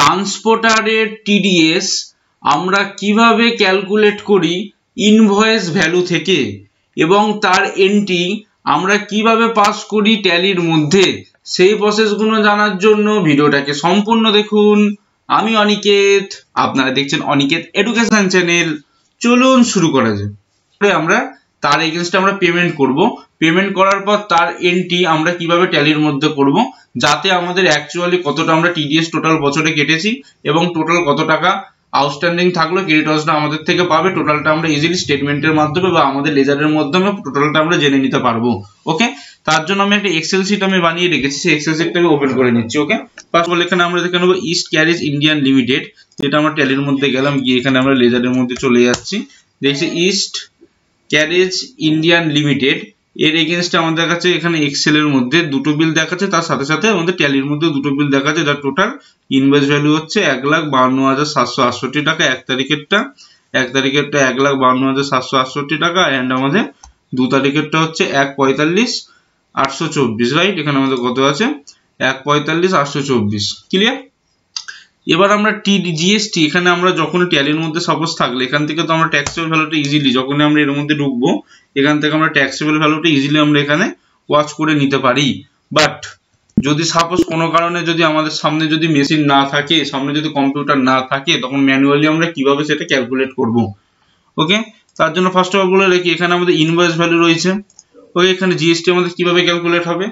ট্রান্সপোর্টারের TDS আমরা কিভাবে calculate করি ইনভয়েস ভ্যালু থেকে এবং তার এন্ট্রি আমরা কিভাবে পাস করি ট্যালির মধ্যে, সেই প্রসেসগুলো জানার জন্য ভিডিওটাকে সম্পূর্ণ দেখুন। আমি অনিকেত, আপনারা দেখছেন অনিকেত এডুকেশন চ্যানেল। চলুন শুরু করা যাক। আমরা তার এগেইনস্টে আমরা পেমেন্ট করব, পেমেন্ট করার পর তার এন্ট্রি আমরা কিভাবে ট্যালির মধ্যে করব, যাতে আমাদের অ্যাকচুয়ালি কতটা আমরা টিডিএস টোটাল বছরে কেটেছি এবং টোটাল কত টাকা আউটস্ট্যান্ডিং থাকলো ক্রেডিটর্সটা আমাদের থেকে পাবে, টোটালটা আমরা ইজিলি স্টেটমেন্টের মাধ্যমে বা আমাদের লেজারের মাধ্যমে টোটালটা আমরা জেনে নিতে পারবো। ওকে, তার জন্য আমি একটা এক্সেল শিট আমি বানিয়ে রেখেছি, সেই এক্সেল শিটটা আমি ওপেন করে নিচ্ছি। ওকে, ফার্স্ট অফ অল এখানে আমরা দেখে নেব ইস্ট ক্যারেজ ইন্ডিয়ান লিমিটেড, যেটা আমরা ট্যালির মধ্যে গেলাম, গিয়ে এখানে আমরা লেজারের মধ্যে চলে যাচ্ছি। দেখছি ইস্ট ক্যারেজ ইন্ডিয়ান লিমিটেড, এর এগেইনস্টে আমাদের কাছে এখানে এক্সেল এর মধ্যে দুটো বিল দেখাচ্ছে, তার সাথে সাথে আমাদের ট্যালির মধ্যে দুটো বিল দেখাচ্ছে, যার টোটাল ইনভয়েস ভ্যালু হচ্ছে 1,52,768 টাকা। এক তারিখেরটা 1,52,768 টাকা, এন্ড আমাদের 2 তারিখেরটা হচ্ছে 1,45,824, রাইট? এখানে আমাদের কত আছে? 1,45,824। ক্লিয়ার? এবার আমরা জিএসটি এখানে আমরা যখন ট্যালির মধ্যে সাপোজ থাকলে এখান থেকে তো আমরা ট্যাক্সেবল ভ্যালুটা ইজিলি, যখন আমরা এর মধ্যে ঢুকবো এখান থেকে আমরা ট্যাক্সেবল ভ্যালুটা ইজিলি আমরা এখানে ওয়াচ করে নিতে পারি। বাট যদি সাপোজ কোনো কারণে যদি আমাদের সামনে যদি মেশিন না থাকে, সামনে যদি কম্পিউটার না থাকে, তখন ম্যানুয়ালি আমরা কিভাবে সেটা ক্যালকুলেট করব। ওকে, তার জন্য ফার্স্ট অফ অল বলে রাখি এখানে আমাদের ইনভয়েস ভ্যালু রয়েছে। ওকে, এখানে জিএসটি আমাদের কিভাবে ক্যালকুলেট হবে,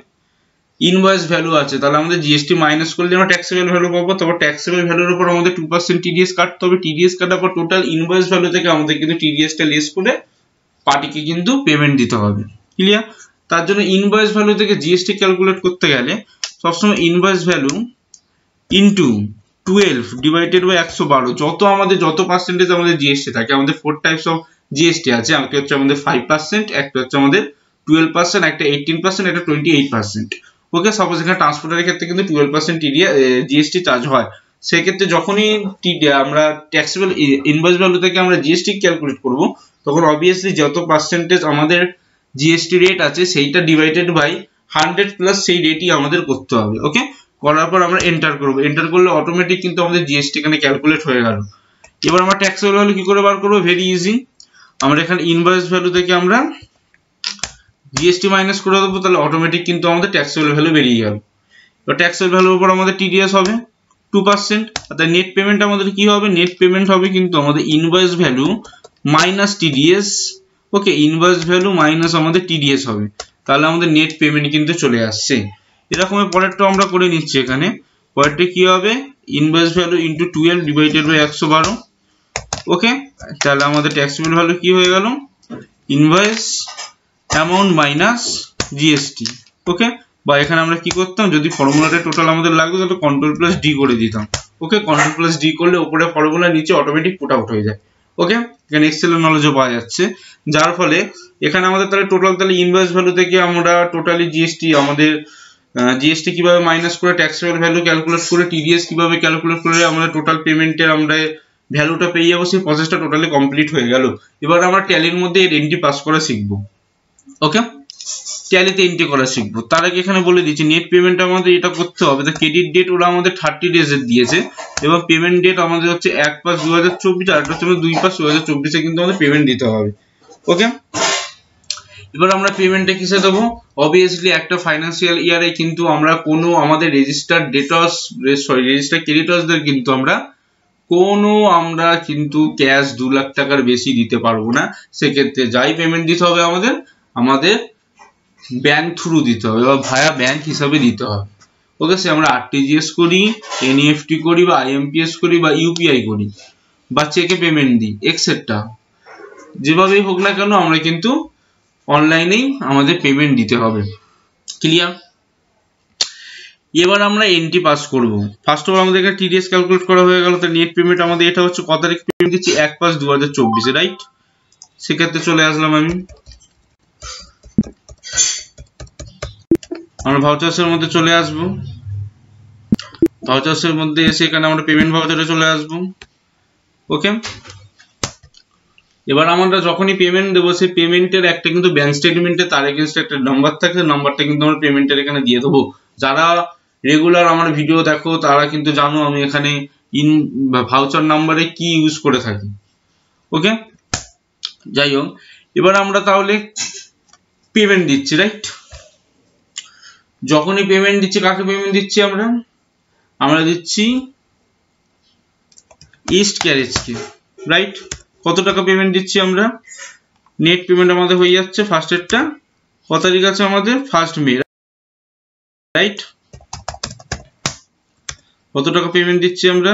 ইনভয়েস ভ্যালু আছে, তাহলে আমাদের জিএসটি মাইনাস করলে আমরা ট্যাক্সেবল ভ্যালু পাবো। তারপর ট্যাক্সেবল ভ্যালুর উপর আমাদের 2% টিডিএস কাটতে হবে, টিডিএস কাটার পর টোটাল ইনভয়েস ভ্যালু থেকে আমাদের কিন্তু টিডিএসটা লেস করে পার্টিকে কিন্তু পেমেন্ট দিতে হবে। ক্লিয়ার? তার জন্য ইনভয়েস ভ্যালু থেকে জিএসটি ক্যালকুলেট করতে গেলে সবসময় invoice value into 12 divided by 112, যত পার্সেন্টেজ আমাদের জিএসটি থাকে, আমাদের 4 টাইপস অফ জিএসটি আছে, একটা হচ্ছে আমাদের 5%, একটা হচ্ছে আমাদের 12%, একটা 18%, একটা 28%। ওকে, সাপোজ এখানে ট্রান্সপোর্টারের ক্ষেত্রে কিন্তু 12% জিএসটি চার্জ হয়। সেক্ষেত্রে যখনই আমরা ট্যাক্সেবল ইনভয়েস ভ্যালু থেকে আমরা জিএসটি ক্যালকুলেট করব, তখন অবভিয়াসলি যত পার্সেন্টেজ আমাদের জিএসটি রেট আছে সেইটা ডিভাইডেড বাই 100 প্লাস সেই রেটই আমাদের করতে হবে। ওকে, করার পর আমরা এন্টার করব, এন্টার করলে অটোমেটিক কিন্তু আমাদের জিএসটি এখানে ক্যালকুলেট হয়ে গেল। এবার আমরা ট্যাক্সেবল ভ্যালু কি করে বার করব? ভেরি ইজি, আমরা এখানে ইনভয়েস ভ্যালু থেকে আমরা জিএসটি মাইনাস করে দেবো, তাহলে অটোমেটিক কিন্তু আমাদের ট্যাক্সেবল ভ্যালু বেরিয়ে গেল। তো ট্যাক্সেবল ভ্যালুর উপর আমাদের টিডিএস হবে 2%, অর্থাৎ নেট পেমেন্ট আমাদের কি হবে? নেট পেমেন্ট হবে কিন্তু আমাদের ইনভয়েস ভ্যালু মাইনাস টিডিএস। ওকে, ইনভয়েস ভ্যালু মাইনাস আমাদের টিডিএস হবে, তাহলে আমাদের নেট পেমেন্ট কিন্তু চলে আসছে। এরকম পরেরটা আমরা করে নিচ্ছি। এখানে পরেরটা কি হবে? Invoice value into 12 divided by 112। Okay, তাহলে আমাদের ট্যাক্সেবল ভ্যালু কি হয়ে গেল? Invoice amount minus GST. Okay, বা এখানে আমরা কি করতাম, যদি ফর্মুলাটা টোটাল আমাদের লাগতো তাহলে কন্ট্রোল প্লাস ডি করে দিতাম। ওকে, কন্ট্রোল প্লাস ডি করলে উপরে ফর্মুলা, নিচে অটোমেটিক পুট আউট হয়ে যায়। ওকে, এখানে এক্সেলের নলেজও পাওয়া যাচ্ছে, যার ফলে এখানে আমাদের তাহলে টোটাল তাহলে ইনভয়েস ভ্যালু থেকে আমরা টোটালি জিএসটি আমাদের জিএসটি কিভাবে মাইনাস করে ট্যাক্সেবল ভ্যালু ক্যালকুলেট করে টিডিএস কিভাবে ক্যালকুলেট করে আমরা টোটাল পেমেন্টের আমরা ভ্যালুটা পেয়ে যাবো, সেই প্রসেসটা টোটালি কমপ্লিট হয়ে গেল। এবার আমরা ট্যালির মধ্যে এর এন্ট্রি পাস করা শিখবো। ওকে, ট্যালিতে এন্ট্রি করা শিখবো। তার আগে এখানে বলে দিচ্ছি নেট পেমেন্ট আমাদের এটা করতে হবে। তো ক্রেডিট ডেট ওরা আমাদের 30 ডেজ এর দিয়েছে এবং পেমেন্ট ডেট আমাদের হচ্ছে 1/5/2024, আর একটা হচ্ছে 2/5/2024 কিন্তু আমাদের পেমেন্ট দিতে হবে। ওকে, এবার আমরা পেমেন্টটা কিসে দেবো? অবভিয়াসলি একটা ফাইন্যান্সিয়াল ইয়ারে কিন্তু আমরা কোনো আমাদের রেজিস্টার্ড ডেটর্স রেজিস্টার্ড ক্রেডিটর্সদের কিন্তু আমরা ক্যাশ 2 লাখ টাকার বেশি দিতে পারবো না। সেক্ষেত্রে যাই পেমেন্ট দিতে হবে আমাদের ব্যাংক থ্রু দিতে হবে বা ভায়া ব্যাংক হিসাবে দিতে হবে। ওকে, সে আমরা আরটিজিএস করি, এনইএফটি করি বা আইএমপিএস করি বা ইউপিআই করি বা চেকে পেমেন্ট দিই এক্সেট্রা, যেভাবেই হোক না কেন আমরা কিন্তু অনলাইনেই আমাদের পেমেন্ট দিতে হবে। ক্লিয়ার? এবার আমরা এন্ট্রি পাস করব। ফার্স্ট অফ অল আমাদের এখানে টিডিএস ক্যালকুলেট করা হয়ে গেল। তো নেট পেমেন্ট আমাদের এটা হচ্ছে কত তারিখ পেমেন্ট দিচ্ছি? 1/5/2024, রাইট? সেক্ষেত্রে চলে আসলাম আমরা ভাউচার্সের মধ্যে চলে আসবো। ভাউচার্সের মধ্যে এসে এখানে আমরা পেমেন্ট ভাউচারে চলে আসবো। ওকে, এবার আমরা যখনই পেমেন্ট দেবো সেই পেমেন্টের একটা কিন্তু ব্যাংক স্টেটমেন্টে তার এগেইনস্টে একটা নাম্বার থাকে, নাম্বারটা কিন্তু আমরা পেমেন্টের এখানে দিয়ে দেবো। যারা রেগুলার আমার ভিডিও দেখো তারা কিন্তু জানো আমি এখানে ভাউচার নাম্বারে কি ইউজ করে থাকি। ওকে, যাই হোক, এবার আমরা তাহলে পেমেন্ট দিচ্ছি, রাইট? যখনই পেমেন্ট দিচ্ছি, কাকে পেমেন্ট দিচ্ছি আমরা দিচ্ছি ইস্ট ক্যারেজকে, রাইট? কত টাকা পেমেন্ট দিচ্ছি আমরা? নেট পেমেন্ট আমাদের হয়ে যাচ্ছে ফার্স্টেরটা, কত তারিখ আছে আমাদের? 1 মে, রাইট? কত টাকা পেমেন্ট দিচ্ছি আমরা?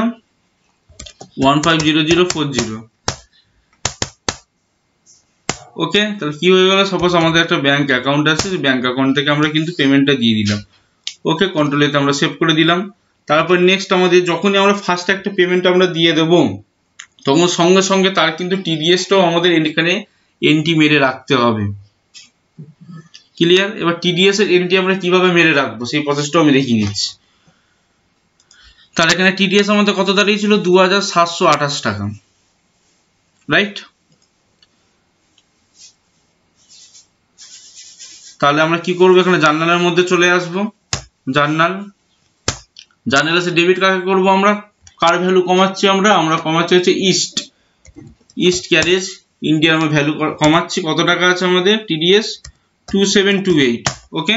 150040। ওকে, তাহলে কি হয়ে গেল? সাপোজ আমাদের একটা ব্যাংক অ্যাকাউন্ট আছে, ব্যাংক অ্যাকাউন্ট থেকে আমরা কিন্তু পেমেন্টটা দিয়ে দিলাম। ওকে, কন্ট্রোল এতে আমরা সেভ করে দিলাম। তারপর নেক্সট আমাদের যখনই আমরা ফার্স্ট একটা পেমেন্ট আমরা দিয়ে দেবো, তখন সঙ্গে সঙ্গে তার কিন্তু টিডিএসটাও আমাদের এখানে এন্ট্রি মেরে রাখতে হবে। ক্লিয়ার? এবার টিডিএস এর এন্ট্রি আমরা কিভাবে মেরে রাখবো সেই প্রসেসটাও আমি দেখিয়ে দিচ্ছি। তাহলে এখানে টিডিএস আমাদের কত দাঁড়িয়েছিল? 2728 টাকা, রাইট? তাহলে আমরা কি করবো? এখানে জার্নালের মধ্যে চলে আসবো। জার্নাল এসে ডেবিট কাকে করবো? আমরা কার ভ্যালু কমাচ্ছি? আমরা কমাচ্ছি হচ্ছে ইস্ট ক্যারেজ ইন্ডিয়ার আমরা ভ্যালু কমাচ্ছি। কত টাকা আছে আমাদের টিডিএস? 2728। ওকে,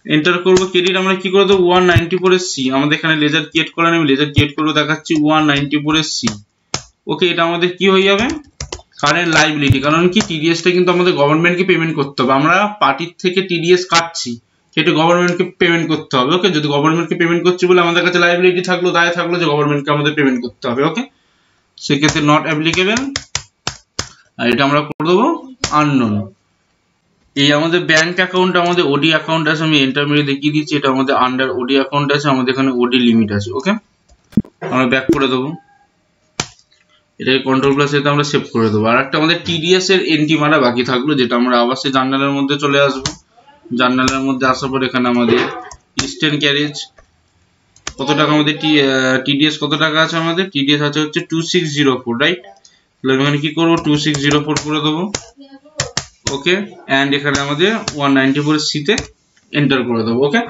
এন্টার করবো। ক্রেডিট আমরা কি করে দেবো? 194 সি। আমাদের এখানে লেজার ক্রিয়েট করা নেই, লেজার ক্রিয়েট করবো, দেখাচ্ছি 194 সি। ওকে, এটা আমাদের কি হয়ে যাবে? Current liability. কারণ কি, টিডিএসটা কিন্তু আমাদের গভর্নমেন্টকে পেমেন্ট করতে হবে। আমরা পার্টির থেকে টিডিএস কাটছি, সেটা গভর্নমেন্টকে পেমেন্ট করতে হবে। ওকে, যদি গভর্নমেন্টকে পেমেন্ট করছি বলে আমাদের কাছে লাইবিলিটি থাকলো, দায় থাকলো যে গভর্নমেন্টকে আমাদের পেমেন্ট করতে হবে। ওকে, সেক্ষেত্রে নট অ্যাপ্লিকেবল, আর এটা আমরা করে দেবো আননোন। এই আমাদের ব্যাংক অ্যাকাউন্ট, আমাদের ওডি অ্যাকাউন্ট আছে, আমি এন্টার মেরে দেখিয়ে দিচ্ছি। এটা আমাদের আন্ডার ওডি অ্যাকাউন্ট আছে, আমাদের এখানে ওডি লিমিট আছে। ওকে, আমরা ব্যাক করে দেবো, এটাকে কন্ট্রোল প্লাস এতে আমরা সেভ করে দেবো। আর একটা আমাদের টিডিএস এর এন্ট্রি মারা বাকি থাকলো, যেটা আমরা আবার সেই জার্নালের মধ্যে চলে আসবো। জার্নালের মধ্যে আসার পর এখানে আমাদের ইস্টার্ন ক্যারেজ কত টাকা আমাদের টিডিএস কত টাকা আছে? আমাদের টিডিএস আছে হচ্ছে 2604, রাইট? তাহলে এখানে কি করবো? 2604 করে দেবো। ওকে, এন্ড এখানে আমাদের 194 সিতে এন্টার করে দেবো। ওকে,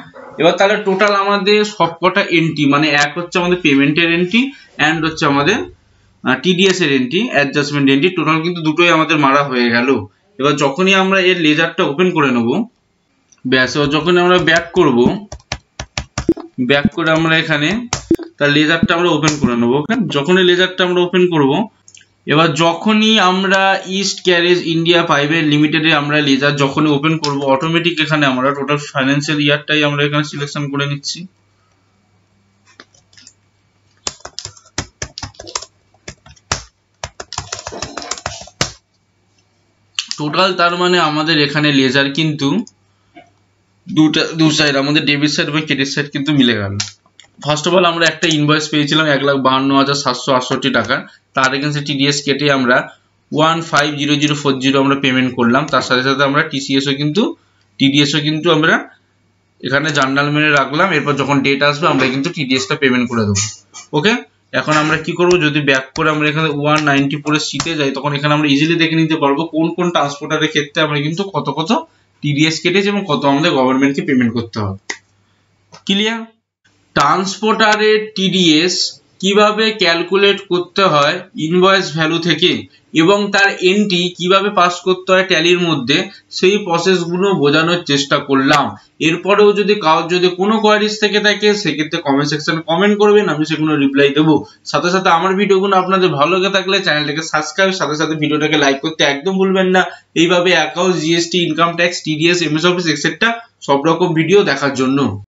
এবার তাহলে টোটাল আমাদের সবকটা এন্ট্রি, মানে এক হচ্ছে আমাদের পেমেন্টের এন্ট্রি, এন্ড হচ্ছে আমাদের টিডিএস এর এন্ট্রি, অ্যাডজাস্টমেন্ট এন্ট্রি, টোটাল কিন্তু দুটোই আমাদের মারা হয়ে গেল। এবার যখনই আমরা এর লেজারটা ওপেন করে নেব, ব্যাস, এবার যখনই আমরা ব্যাক করে আমরা এখানে তার লেজারটা আমরা ওপেন করে নেবো। ওকে, যখনই লেজারটা আমরা ওপেন করব, এবার যখনই আমরা ইস্ট ক্যারেজ ইন্ডিয়া প্রাইভেট লিমিটেডে আমরা লেজার যখনই ওপেন করব, অটোমেটিক এখানে আমরা টোটাল ফাইন্যান্সিয়াল ইয়ারটাই আমরা এখানে সিলেকশন করে নিচ্ছি। টোটাল তার মানে আমাদের এখানে লেজার কিন্তু দু সাইড, আমাদের ডেবিট সাইড এবং ক্রেডিট সাইড কিন্তু মিলে গেল। ফার্স্ট অফ অল আমরা একটা ইনভয়েস পেয়েছিলাম 1,52,768 টাকা, তার এগেইনস্টে টিডিএস কেটে আমরা 150040 আমরা পেমেন্ট করলাম। তার সাথে সাথে আমরা টিডিএসও কিন্তু আমরা এখানে জার্নাল মেনে রাখলাম। এরপর যখন ডেট আসবে আমরা কিন্তু টিডিএসটা পেমেন্ট করে দেবো। ওকে, এখন আমরা কি করব? যদি ব্যাক করে আমরা এখানে 194 সিতে যাই, তখন এখানে আমরা ইজিলি দেখে নিতে পারবো কোন কোন ট্রান্সপোর্টারের ক্ষেত্রে আমরা কিন্তু কত টিডিএস কেটেছি এবং কত আমাদের গভর্নমেন্টকে পেমেন্ট করতে হবে। ক্লিয়ার? ট্রান্সপোর্টারের টিডিএস কিভাবে ক্যালকুলেট করতে হয় ইনভয়েস ভ্যালু থেকে এবং তার এন্ট্রি কিভাবে পাস করতে হয় ট্যালির মধ্যে, সেই প্রসেসগুলো বোঝানোর চেষ্টা করলাম। এরপরেও যদি কারোর যদি কোনো কোয়ারিজ থেকে থাকে, সেক্ষেত্রে কমেন্ট সেকশনে কমেন্ট করবেন, আমি সেগুলো রিপ্লাই দেবো। সাথে সাথে আমার ভিডিওগুলো আপনাদের ভালো লেগে থাকলে চ্যানেলটাকে সাবস্ক্রাইব, সাথে সাথে ভিডিওটাকে লাইক করতে একদম ভুলবেন না। এইভাবে account, GST, income tax, TDS, MS office etcetera সব রকম ভিডিও দেখার জন্য।